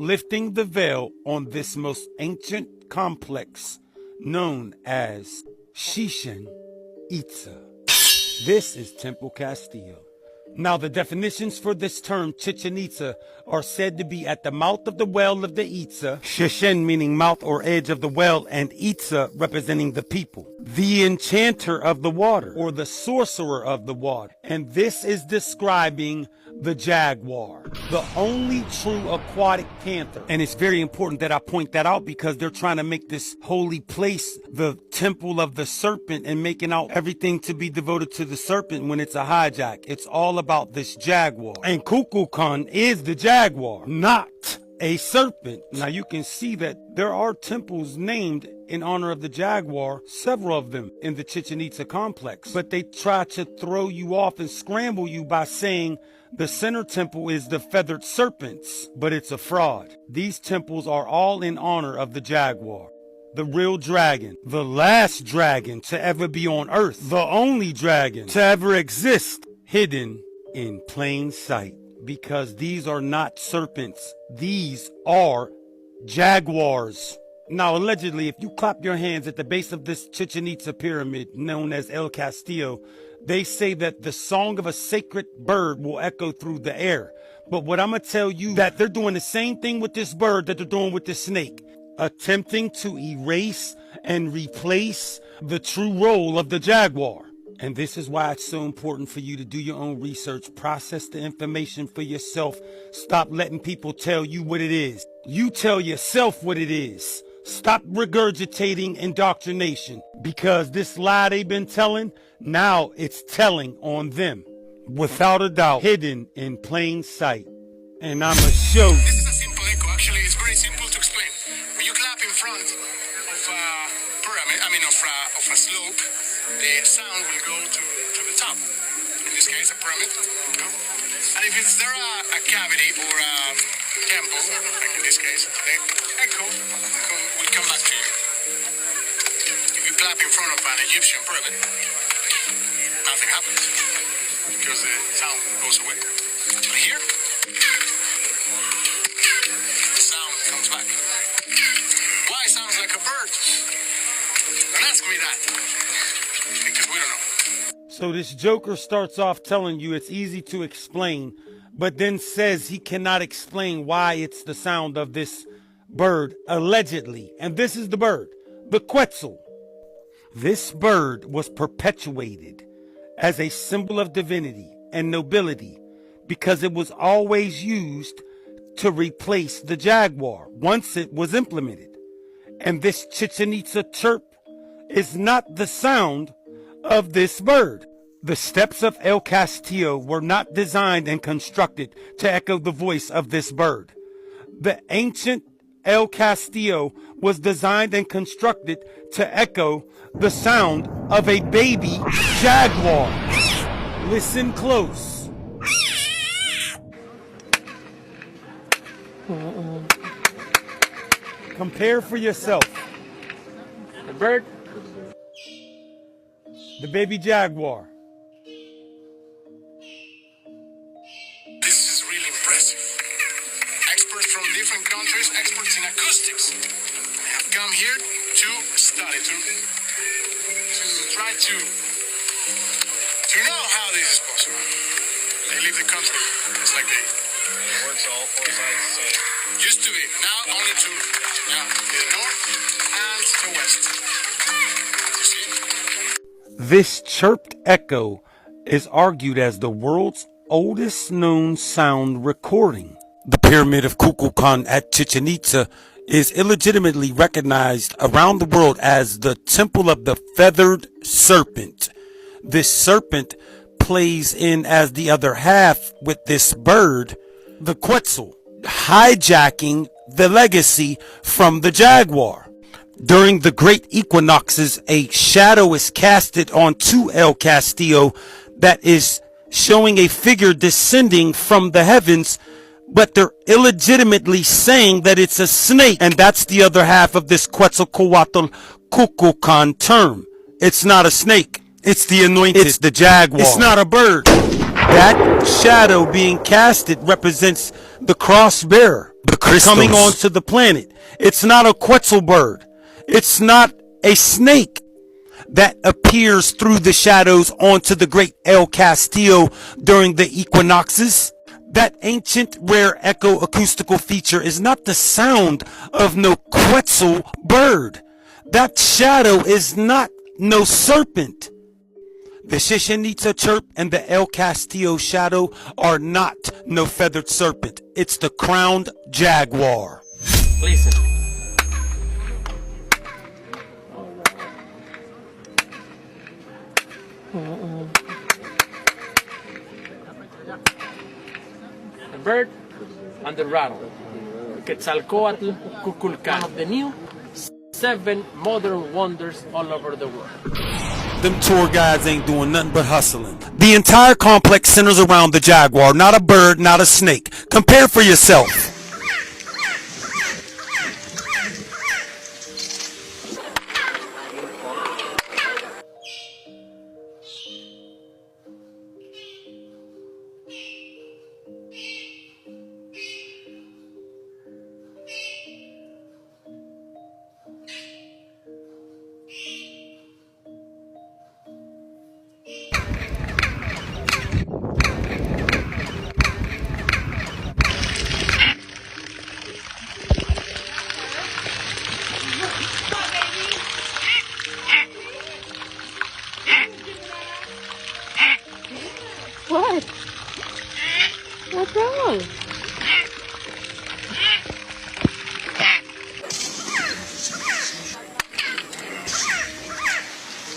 lifting the veil on this most ancient complex known as Chichen Itza. This is Temple Castillo. Now, the definitions for this term, Chichen Itza, are said to be at the mouth of the well of the Itza, Chichen meaning mouth or edge of the well, and Itza representing the people, the enchanter of the water, or the sorcerer of the water. And this is describing the jaguar, the only true aquatic panther. And it's very important that I point that out because they're trying to make this holy place the temple of the serpent and making out everything to be devoted to the serpent when it's a hijack. It's all about this jaguar. And Kukulkan is the jaguar, not a serpent. Now you can see that there are temples named in honor of the jaguar, several of them in the Chichen Itza complex. But they try to throw you off and scramble you by saying the center temple is the feathered serpents, but it's a fraud. These temples are all in honor of the jaguar, the real dragon, the last dragon to ever be on earth, the only dragon to ever exist, hidden in plain sight. Because these are not serpents, these are jaguars. Now, allegedly, if you clap your hands at the base of this Chichen Itza pyramid, known as El Castillo, they say that the song of a sacred bird will echo through the air. But what I'm going to tell you, that they're doing the same thing with this bird that they're doing with this snake, attempting to erase and replace the true role of the jaguar. And this is why it's so important for you to do your own research, process the information for yourself. Stop letting people tell you what it is. You tell yourself what it is. Stop regurgitating indoctrination, because this lie they've been telling, now it's telling on them. Without a doubt, hidden in plain sight. And I'ma show you. This is a simple echo. Actually, it's very simple to explain. When you clap in front of a pyramid, of a slope, the sound will go to the top. In this case, a pyramid. And if it's there a cavity or a temple, like in this case, the echo will come back to you. If you clap in front of an Egyptian pyramid, nothing happens because the sound goes away. But here, the sound comes back. Why it sounds like a bird? Don't ask me that, because we don't know. So this joker starts off telling you it's easy to explain, but then says he cannot explain why it's the sound of this bird, allegedly. And this is the bird, the Quetzal. This bird was perpetuated as a symbol of divinity and nobility because it was always used to replace the jaguar once it was implemented. And this Chichen Itza chirp is not the sound of this bird. The steps of El Castillo were not designed and constructed to echo the voice of this bird. The ancient El Castillo was designed and constructed to echo the sound of a baby jaguar. Listen close. Compare for yourself. The bird? The baby jaguar. This is really impressive. Experts from different countries, experts in acoustics, have come here to study, to try to know how this is possible. They leave the country just like they. It works all four sides the same. Used to be, now only to the north and the west. You see? This chirped echo is argued as the world's oldest known sound recording. The pyramid of Kukulkan at Chichen Itza is illegitimately recognized around the world as the temple of the feathered serpent. This serpent plays in as the other half with this bird, the Quetzal, hijacking the legacy from the jaguar. During the great equinoxes, a shadow is casted onto El Castillo that is showing a figure descending from the heavens, but they're illegitimately saying that it's a snake. And that's the other half of this Quetzalcoatl Kukulkan term. It's not a snake. It's the anointed. It's the jaguar. It's not a bird. That shadow being casted represents the cross bearer, the crystals coming onto the planet. It's not a Quetzal bird. It's not a snake that appears through the shadows onto the great El Castillo during the equinoxes. That ancient rare echo acoustical feature is not the sound of no Quetzal bird. That shadow is not no serpent. The Chichen Itza chirp and the El Castillo shadow are not no feathered serpent. It's the crowned jaguar. Listen. The bird and the rattle. Quetzalcoatl, Kukulkan, of the new 7 modern wonders all over the world. Them tour guides ain't doing nothing but hustling. The entire complex centers around the jaguar, not a bird, not a snake. Compare for yourself. What? What's wrong?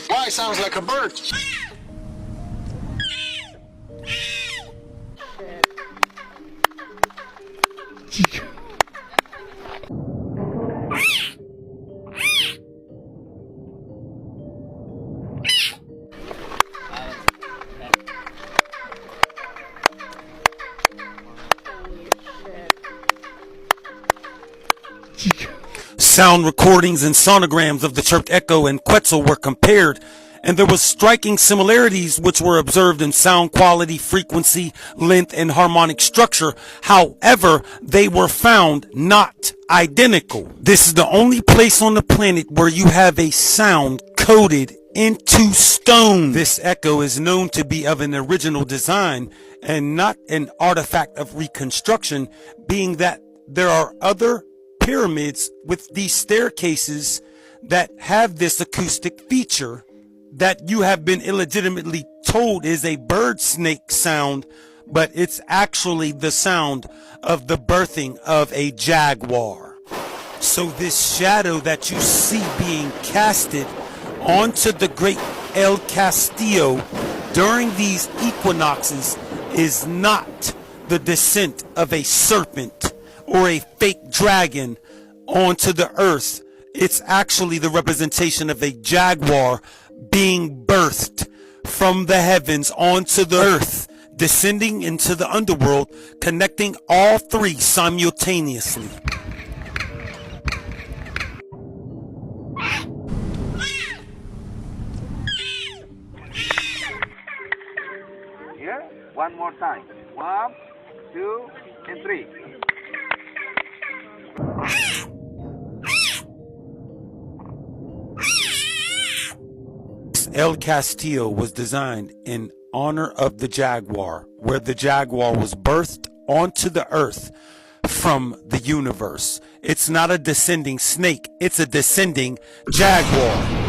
Why, sounds like a bird. Sound recordings and sonograms of the chirped echo and Quetzal were compared, and there was striking similarities which were observed in sound quality, frequency, length, and harmonic structure. However, they were found not identical. This is the only place on the planet where you have a sound coded into stone. This echo is known to be of an original design and not an artifact of reconstruction, being that there are other pyramids with these staircases that have this acoustic feature that you have been illegitimately told is a bird snake sound, but it's actually the sound of the birthing of a jaguar. So this shadow that you see being casted onto the great El Castillo during these equinoxes is not the descent of a serpent or a fake dragon onto the earth. It's actually the representation of a jaguar being birthed from the heavens onto the earth, descending into the underworld, connecting all three simultaneously. Here, one more time. 1, 2, and 3. El Castillo was designed in honor of the jaguar, where the jaguar was birthed onto the earth from the universe. It's not a descending snake, it's a descending jaguar.